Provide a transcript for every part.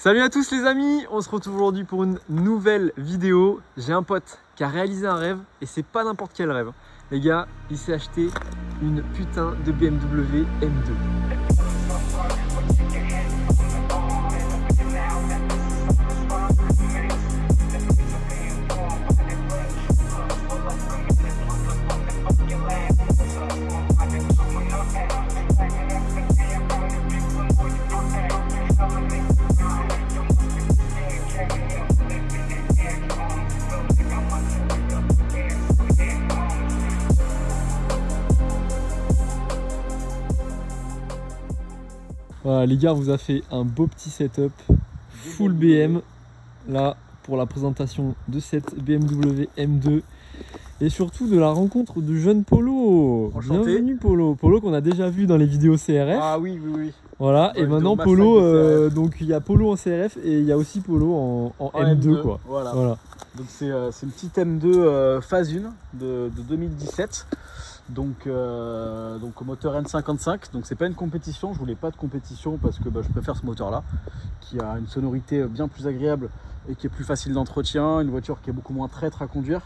Salut à tous les amis, on se retrouve aujourd'hui pour une nouvelle vidéo. J'ai un pote qui a réalisé un rêve et c'est pas n'importe quel rêve. Les gars, il s'est acheté une putain de BMW M2. Voilà, les gars, on vous a fait un beau petit setup full BM là pour la présentation de cette BMW M2 et surtout de la rencontre de jeune Polo. Enchanté. Bienvenue Polo. Polo qu'on a déjà vu dans les vidéos CRF. Ah oui, oui, oui. Voilà, Ouais, et maintenant de Polo, donc il y a Polo en CRF et il y a aussi Polo en M2 quoi. Voilà. Voilà. Donc c'est une petite M2 phase 1 de 2017. Donc au moteur N55. Donc c'est pas une compétition, je voulais pas de compétition parce que je préfère ce moteur là qui a une sonorité bien plus agréable et qui est plus facile d'entretien, une voiture qui est beaucoup moins traître à conduire,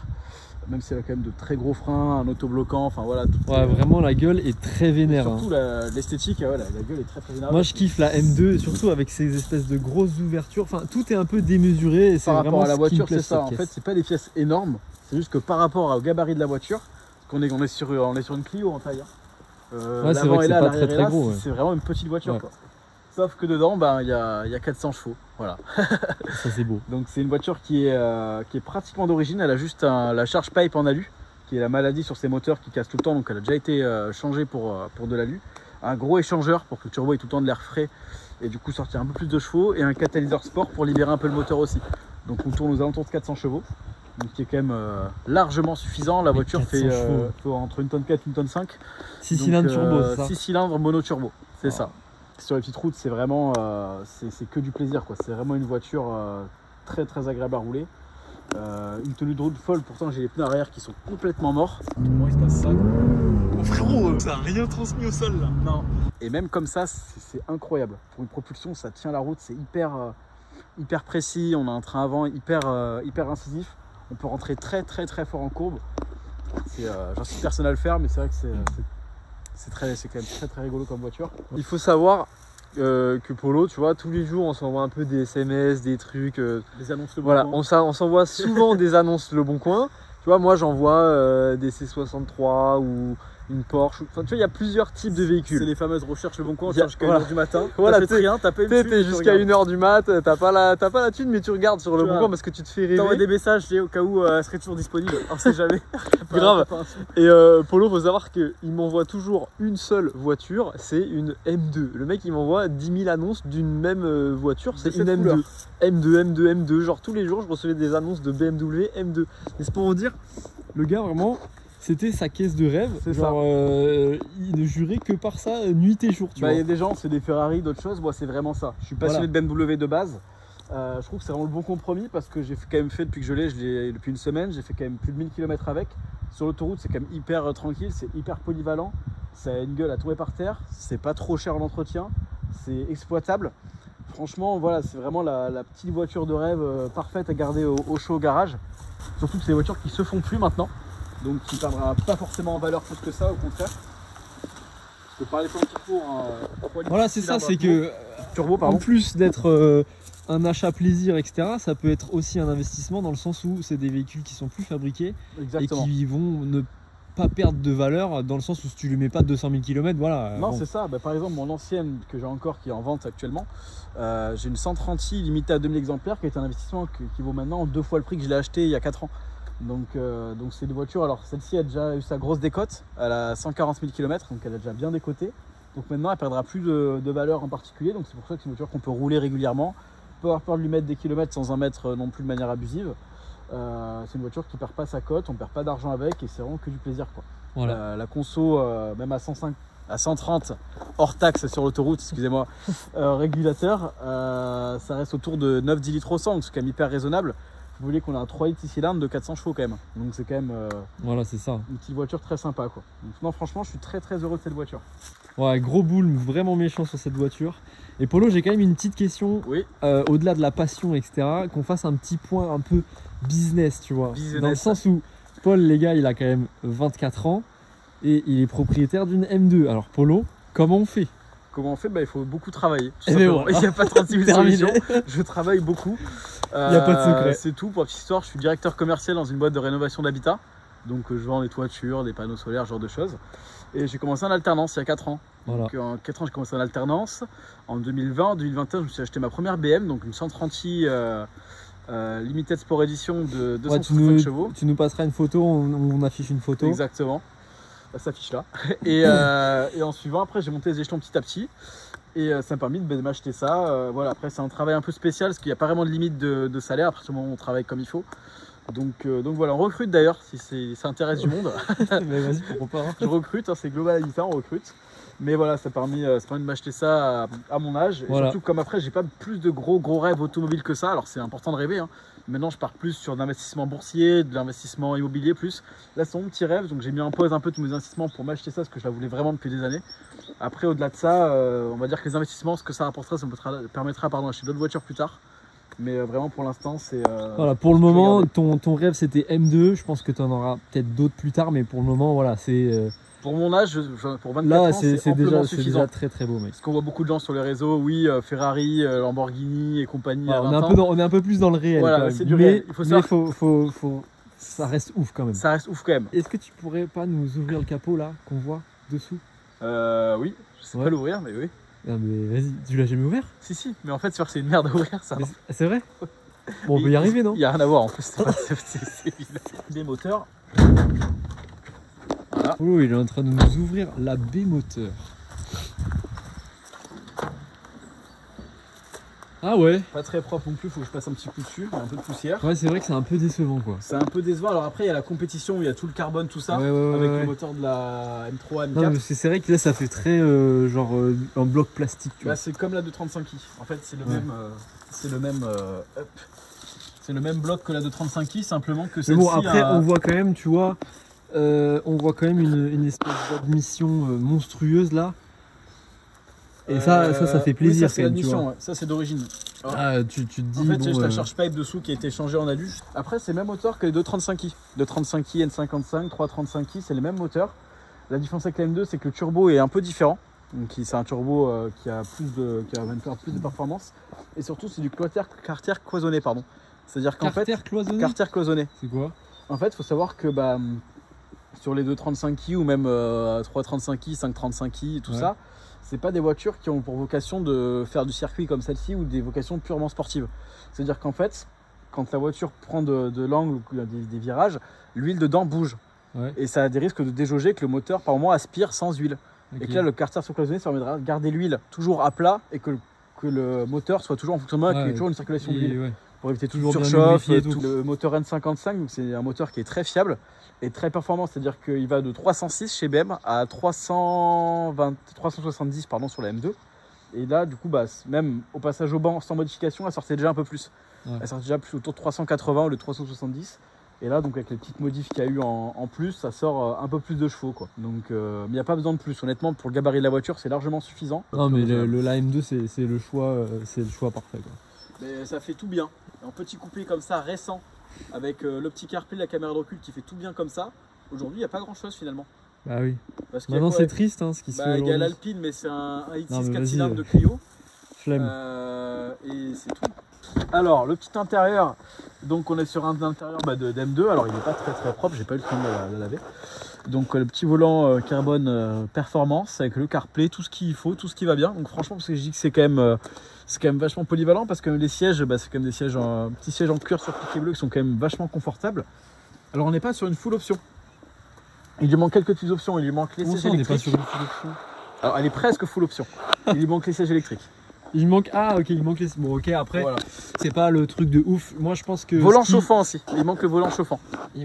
même si elle a quand même de très gros freins, un autobloquant, enfin voilà. Ouais, vraiment la gueule est très vénère. Surtout l'esthétique, ouais, la gueule est très très vénère. Moi je kiffe la M2, surtout avec ces espèces de grosses ouvertures, enfin tout est un peu démesuré et c'est par vraiment rapport à la ce qui me voiture, plaît c'est ça. En fait, c'est pas des pièces énormes, c'est juste que par rapport au gabarit de la voiture, on est sur une Clio en taille. Ouais, c'est vrai que c'est pas très très gros. C'est vraiment une petite voiture. Ouais. Quoi. Sauf que dedans, il y a 400 chevaux. Voilà. Ça c'est beau. Donc c'est une voiture qui est pratiquement d'origine. Elle a juste la charge pipe en alu, qui est la maladie sur ses moteurs qui casse tout le temps. Donc elle a déjà été changée pour de l'alu. Un gros échangeur pour que le turbo ait tout le temps de l'air frais et du coup sortir un peu plus de chevaux. Et un catalyseur sport pour libérer un peu le moteur aussi. Donc on tourne aux alentours de 400 chevaux. Donc qui est quand même largement suffisant. La voiture fait entre 1 tonne 4 et 1 tonne 5. 6 cylindres turbo, c'est ça. 6 cylindres mono turbo, c'est ça. Sur les petites routes, c'est vraiment c'est que du plaisir quoi. C'est vraiment une voiture très très agréable à rouler. Une tenue de route folle, pourtant j'ai les pneus arrière qui sont complètement morts. Comment il se passe ça? Oh frérot, ça a rien transmis au sol là. Non. Et même comme ça, c'est incroyable. Pour une propulsion, ça tient la route, c'est hyper précis. On a un train avant hyper incisif. On peut rentrer très très très fort en courbe. J'en suis personne à le faire, mais c'est vrai que c'est quand même très très rigolo comme voiture. Il faut savoir que Polo, tu vois, tous les jours on s'envoie un peu des SMS, des trucs. Des annonces le bon voilà, coin. on s'envoie souvent des annonces Le Bon Coin. Tu vois, moi j'envoie des C63 ou une Porsche. Enfin, tu vois, il y a plusieurs types de véhicules. C'est les fameuses recherches Le Bon Coin, on Il y a- cherche jusqu'à voilà. 1h du matin. Voilà, T'as fait rien, t'as pas une thune, T'es tu jusqu'à regardes. 1h du mat, t'as pas la thune, mais tu regardes sur Le Tu Bon vois. Coin parce que tu te fais T'envoies rêver. des messages au cas où elle serait toujours disponible. On sait jamais. Grave. T'as pas un sou. Et Polo, faut savoir qu'il m'envoie toujours une seule voiture, c'est une M2. Le mec il m'envoie 10 000 annonces d'une même voiture, c'est une cette M2. couleur. M2. Genre tous les jours je recevais des annonces de BMW M2. Et c'est pour vous dire, le gars vraiment, c'était sa caisse de rêve. C'est Genre il ne jurait que par ça nuit et jour. Tu Il y vois. a des gens, c'est des Ferrari, d'autres choses. Moi, c'est vraiment ça. Je suis passionné de BMW de base. Je trouve que c'est vraiment le bon compromis parce que j'ai quand même fait depuis que je l'ai depuis une semaine. J'ai fait quand même plus de 1000 km avec. Sur l'autoroute, c'est quand même hyper tranquille, c'est hyper polyvalent. Ça a une gueule à tomber par terre. C'est pas trop cher en entretien. C'est exploitable. Franchement, voilà, c'est vraiment la petite voiture de rêve parfaite à garder au chaud au garage. Surtout que c'est des voitures qui se font plus maintenant. Donc qui ne perdra pas forcément en valeur plus que ça, au contraire. Je peux parler pour un petit cours. Voilà, c'est ça, c'est que turbo, en pardon. plus d'être un achat plaisir, etc., ça peut être aussi un investissement dans le sens où c'est des véhicules qui sont plus fabriqués Exactement. et qui vont ne pas perdre de valeur dans le sens où si tu lui mets pas 200 000 km, voilà. Non, bon. c'est ça. Par exemple, mon ancienne que j'ai encore qui est en vente actuellement, j'ai une 130i limitée à 2000 exemplaires qui est un investissement qui vaut maintenant 2 fois le prix que je l'ai acheté il y a 4 ans. Donc c'est une voiture, alors celle-ci a déjà eu sa grosse décote, elle a 140 000 km, donc elle a déjà bien décoté. Donc maintenant elle perdra plus de valeur en particulier, donc c'est pour ça que c'est une voiture qu'on peut rouler régulièrement, pas avoir peur de lui mettre des kilomètres sans en mettre non plus de manière abusive. C'est une voiture qui perd pas sa cote, on perd pas d'argent avec et c'est vraiment que du plaisir quoi. Voilà. La conso, même à 105, à 130 hors taxe sur l'autoroute, excusez-moi, régulateur, ça reste autour de 9-10 litres au 100, donc c'est quand même hyper raisonnable. Vous voyez qu'on a un 3 litres 6 cylindres de 400 chevaux quand même. Donc c'est quand même Voilà, c'est ça. une petite voiture très sympa quoi. Donc non franchement je suis très heureux de cette voiture. Ouais, gros boule, vraiment méchant sur cette voiture. Et Polo, j'ai quand même une petite question. Oui. Au-delà de la passion, etc., qu'on fasse un petit point un peu business, tu vois. Business. Dans le sens où Paul, les gars, il a quand même 24 ans et il est propriétaire d'une M2. Alors Polo, comment on fait? Comment on fait? Bah, il faut beaucoup travailler. Eh ben voilà. Il n'y a pas 36 000 solutions. Je travaille beaucoup. Il n'y a pas de secret. C'est tout. Pour la petite histoire, je suis directeur commercial dans une boîte de rénovation d'habitat. Donc je vends des toitures, des panneaux solaires, ce genre de choses. Et j'ai commencé en alternance il y a 4 ans. Voilà. Donc en 4 ans, j'ai commencé en alternance. En 2020, en 2021, je me suis acheté ma première BM, donc une 130i Limited Sport Edition de 265 chevaux. Tu nous passeras une photo, on affiche une photo. Exactement. Ça s'affiche là. Et en suivant, après, j'ai monté les échelons petit à petit. Et ça m'a permis de m'acheter ça. Voilà, après, c'est un travail un peu spécial parce qu'il n'y a pas vraiment de limite de salaire à partir du moment où on travaille comme il faut. Donc voilà, on recrute d'ailleurs si ça intéresse du monde. Mais vas-y, pourquoi pas. Je recrute, hein, c'est Global Habitat, on recrute. Mais voilà, ça a permis de m'acheter ça à mon âge. Et voilà. surtout, comme après, j'ai pas plus de gros rêves automobiles que ça. Alors, c'est important de rêver. Hein. Maintenant, je pars plus sur de l'investissement boursier, de l'investissement immobilier plus. Là, c'est mon petit rêve. Donc, j'ai mis en pause un peu tous mes investissements pour m'acheter ça parce que je la voulais vraiment depuis des années. Après, au-delà de ça, on va dire que les investissements, ce que ça rapportera, ça me permettra d'acheter d'autres voitures plus tard. Mais vraiment, pour l'instant, c'est. Voilà, pour le moment, ton rêve c'était M2. Je pense que tu en auras peut-être d'autres plus tard. Mais pour le moment, voilà, c'est. Pour mon âge, pour 24 là, ans, c'est déjà très beau, mec. Parce qu'on voit beaucoup de gens sur les réseaux, oui, Ferrari, Lamborghini et compagnie. Voilà, on est un peu plus dans le réel. Voilà, c'est du réel. Il faut savoir. Ça reste ouf quand même. Ça reste ouf quand même. Est-ce que tu pourrais pas nous ouvrir le capot là, qu'on voit dessous? Oui, je sais pas l'ouvrir, mais oui. Non, mais vas-y, tu l'as jamais ouvert? Si, mais en fait, c'est une merde à ouvrir ça. C'est vrai? Bon, on peut y arriver, non? Il n'y a rien à voir en plus, c'est des moteurs. Voilà. Oh, il est en train de nous ouvrir la B-moteur. Ah ouais. Pas très propre non plus, faut que je passe un petit coup dessus, il y a un peu de poussière. Ouais, c'est vrai que c'est un peu décevant quoi. C'est un peu décevant, alors après il y a la compétition, il y a tout le carbone, tout ça, avec le moteur de la M3, M4. Non, c'est vrai que là ça fait très en bloc plastique. Tu vois. C'est comme la 235i, en fait c'est le même bloc que la 235i, simplement que celle-ci. Bon, après on voit quand même, tu vois, une espèce d'admission monstrueuse là. Et ça fait plaisir. Oui, ça c'est l'admission, ça c'est d'origine. Tu te dis. En fait, j'ai la charge pipe dessous qui a été changée en alu. Après, c'est le même moteur que les 235i. 235i, N55, 335i, c'est le même moteur. La différence avec la M2, c'est que le turbo est un peu différent. Donc, c'est un turbo qui a plus de performance. Et surtout, c'est du carter cloisonné, pardon. C'est-à-dire qu'en fait. Carter cloisonné. C'est quoi? En fait, il faut savoir que sur les 235i ou même 335i, 535i et tout ça, c'est pas des voitures qui ont pour vocation de faire du circuit comme celle-ci ou des vocations purement sportives. C'est-à-dire qu'en fait, quand la voiture prend de l'angle ou des virages, l'huile dedans bouge. Ouais. Et ça a des risques de déjauger que le moteur, par moment, aspire sans huile. Okay. Et que là, le carter surcloisonné, ça permettra de garder l'huile toujours à plat et que le moteur soit toujours en fonctionnement avec toujours une circulation d'huile. Ouais. Pour éviter toujours surchauffe. Le moteur N55, c'est un moteur qui est très fiable et très performant, c'est-à-dire qu'il va de 306 chez BM à 370 sur la M2. Et là, du coup, même au passage au banc sans modification, elle sortait déjà un peu plus. Ouais. Elle sortait déjà plus autour de 380 ou de 370. Et là, donc avec les petites modifs qu'il y a eu en plus, ça sort un peu plus de chevaux, quoi. Donc, il n'y a pas besoin de plus. Honnêtement, pour le gabarit de la voiture, c'est largement suffisant. Non, mais la M2, c'est le choix parfait, quoi. Mais ça fait tout bien. Un petit coupé comme ça, récent, avec le petit CarPlay, la caméra de recul qui fait tout bien comme ça. Aujourd'hui, il n'y a pas grand-chose finalement. Bah oui. Maintenant, c'est triste ce qui se fait. Il y a l'Alpine, mais c'est un 1.6 4 cylindres de Clio. Flemme. Et c'est tout. Alors, le petit intérieur. Donc, on est sur un intérieur de M2. Alors, il n'est pas très propre. J'ai pas eu le temps de la laver. Donc, le petit volant carbone performance avec le CarPlay, tout ce qu'il faut, tout ce qui va bien. Donc, franchement, parce que je dis que c'est quand même vachement polyvalent parce que les sièges, c'est quand même des sièges petits sièges en cuir sur piqué bleu qui sont quand même vachement confortables. Alors, on n'est pas sur une full option. Il lui manque quelques petites options. Il lui manque les sièges électriques. On n'est pas sur une full option. Alors, elle est presque full option. Il lui manque les sièges électriques. Il manque. Ah, ok, il manque les. Bon, ok, après, Voilà. c'est pas le truc de ouf. Moi, je pense que. Volant ce qui- chauffant aussi. Il manque le volant chauffant.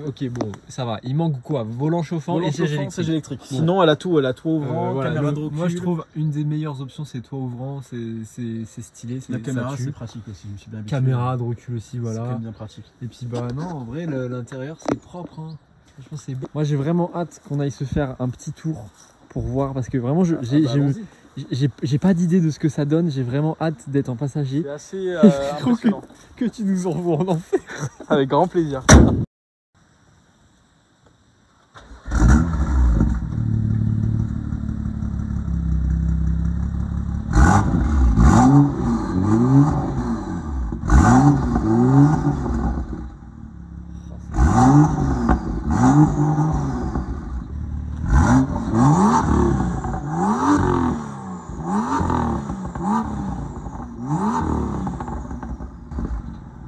Ok, bon, ça va. Il manque quoi? Volant chauffant Volant et siège chauffant, électrique. siège électrique. Bon. Sinon, elle a tout ouvrant, Voilà, caméra de recul. moi, je trouve une des meilleures options, c'est toit ouvrant. C'est stylé. La ça caméra, tue. c'est pratique aussi. Je me suis bien habitué. Caméra de recul aussi, C'est quand voilà. même bien pratique. Et puis, bah, non, en vrai, l'intérieur, c'est propre. Hein. Franchement, c'est beau. Moi, j'ai vraiment hâte qu'on aille se faire un petit tour pour voir parce que vraiment, j'ai pas d'idée de ce que ça donne. J'ai vraiment hâte d'être en passager. C'est assez Faut impressionnant. Que tu nous envoies en enfer. Avec grand plaisir.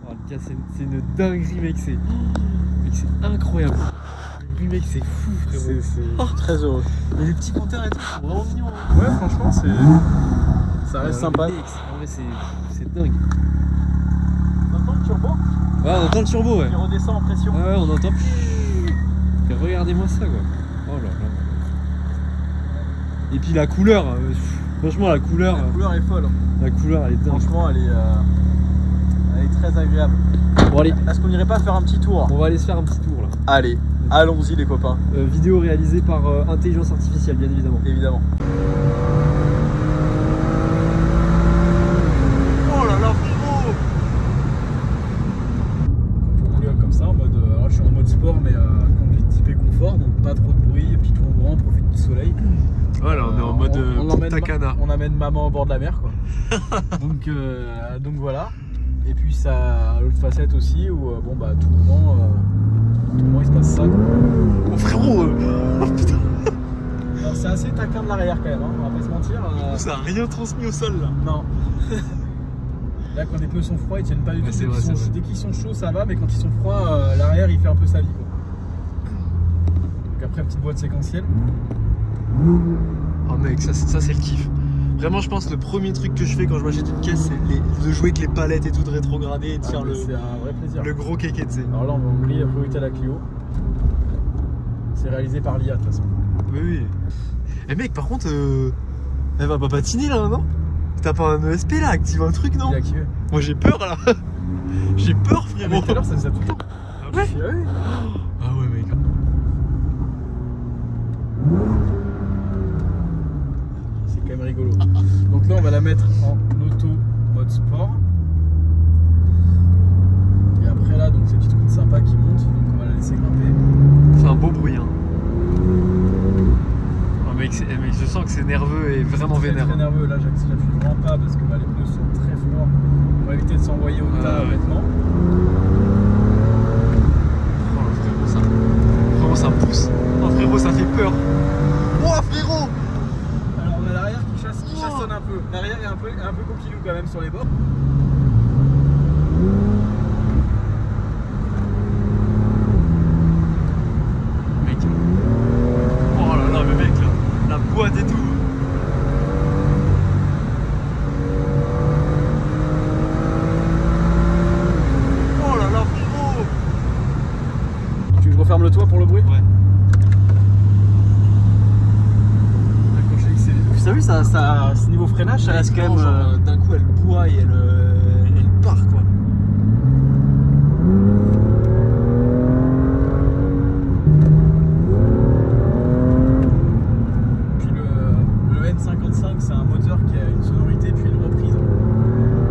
Oh, les gars, c'est une dinguerie, mec. C'est incroyable. Lui, mec, c'est fou, frérot. C'est très heureux. Et les petits compteurs et tout, sont vraiment mignons. Hein. Ouais, franchement, ça reste sympa. Mec, en vrai, c'est dingue. T'entends le turbo Ouais, on entend le turbo, ouais. qui redescend en pression? Ouais, on entend. Et regardez-moi ça, quoi. Oh là là. Et puis la couleur, franchement, la couleur. La couleur est folle. La couleur, elle est dingue. Franchement, elle est très agréable. Bon, allez, Est-ce qu'on irait pas faire un petit tour? on va aller se faire un petit tour là. Allez, allons-y les copains. Vidéo réalisée par intelligence artificielle, bien évidemment. Évidemment. Oh là là, frérot! Pour rouler comme ça, en mode. Alors je suis en mode sport, mais conduite typée confort, donc pas trop de bruit, petit tour ouvrant, profite du soleil. Voilà, on est en mode on emmène Takana. on amène maman au bord de la mer, quoi. donc voilà. Et puis ça a l'autre facette aussi où bon bah tout le moment il se passe ça. Quoi. Oh frérot! Oh putain! Alors, c'est assez taquin de l'arrière quand même, hein, on va pas se mentir. Ça a rien transmis au sol là. Non. Là quand les pneus sont froids ils tiennent pas du tout. c'est vrai, Dès qu'ils sont chauds ça va, mais quand ils sont froids l'arrière il fait un peu sa vie, quoi. Donc après petite boîte séquentielle. Oh mec, ça c'est le kiff. Vraiment, je pense que le premier truc que je fais quand je m'achète une caisse, c'est de jouer avec les palettes et tout, de rétrograder et de faire C'est un vrai plaisir. le gros kéké, tu sais. Alors là on va oublier la priorité à la Clio. C'est réalisé par l'IA de toute façon. Oui, oui. Eh mec, par contre, elle va pas patiner là, non? T'as pas un ESP là, active un truc, non? Il est activé. Moi j'ai peur là. J'ai peur, Ah, mais frérot. tout à l'heure ça nous a tout le temps. Ah ouais? Ah oui. Ah ouais, mec. C'est quand même rigolo. Donc là on va la mettre en auto mode sport. Et après là donc ces petites routes sympas qui montent, donc on va la laisser grimper. C'est un beau bruit, hein. Oh mec, mec, je sens que c'est nerveux et vraiment Très, vénère. très nerveux, là j'appuie vraiment pas parce que bah, les pneus sont très forts. On va éviter de s'envoyer au tas ouais. bêtement. Oh frérot, ça me pousse. Oh frérot, ça fait peur. Oh frérot! Alors on a l'arrière qui chassonne un peu. L'arrière est un peu coquillou quand même sur les bords. Mec. Oh là là, mais mec, là, la boîte et tout. Oh là là, frérot. Tu veux que je referme le toit pour le bruit? Ouais. Vous avez vu ce niveau freinage, ça reste quand même. Genre, d'un coup, elle boit et elle part, quoi. Puis le N55, c'est un moteur qui a une sonorité puis une reprise.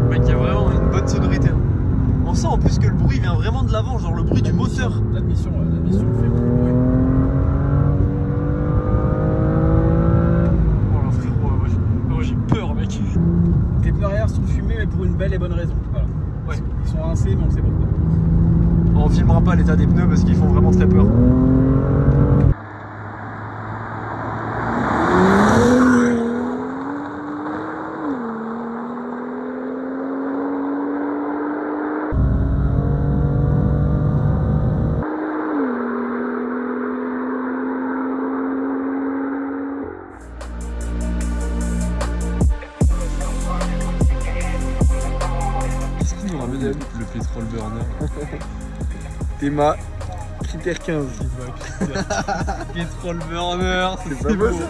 Mec, il y a vraiment une bonne sonorité. Hein. On sent en plus que le bruit vient vraiment de l'avant, genre le bruit du moteur. L'admission fait beaucoup de bruit. Oh là, frérot, moi j'ai peur, mec. Les pneus arrière sont fumés, mais pour une belle et bonne raison. Voilà. Ouais. Ils sont rincés, mais on sait pourquoi. On filmera pas l'état des pneus parce qu'ils font vraiment très peur. diesel. Le pétrole burner. Théma, critère 15. Pétrole burner, C'est pas beau ça.